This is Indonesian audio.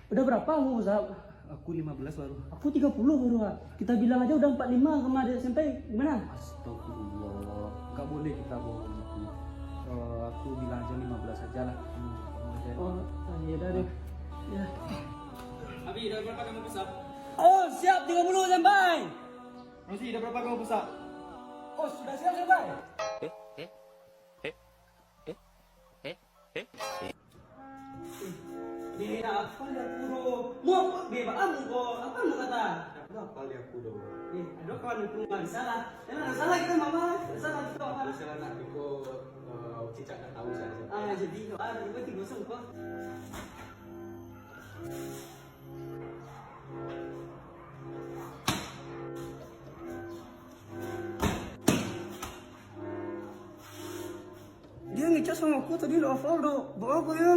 Udah berapa kamu usaha? Aku 15 baru. Aku 30 baru, Kak. Kita bilang aja udah 45 sama adik SMP. Gimana? Astagfirullah. Gak boleh kita bohong gitu. Aku bilang aja 15 aja lah. Oh, iya dah deh. Ya. Abi, udah berapa kamu pesak? Oh, siap 30 sampai. Rosi, udah berapa kamu pesak? Oh, sudah siap sampai. Dia apa dia puro? Mau apa? Bebaan kok. Apa mau kata? Kenapa dia kudo? Ada kawan yang nggak salah. Emang nggak salah kita mama. Nggak salah kita mama. Salah nak ikut cicak tak tahu saya. Jadi itu tiga gosong kok. Dia ngecas sama aku tadi lo Valdo. Bawa apa ya?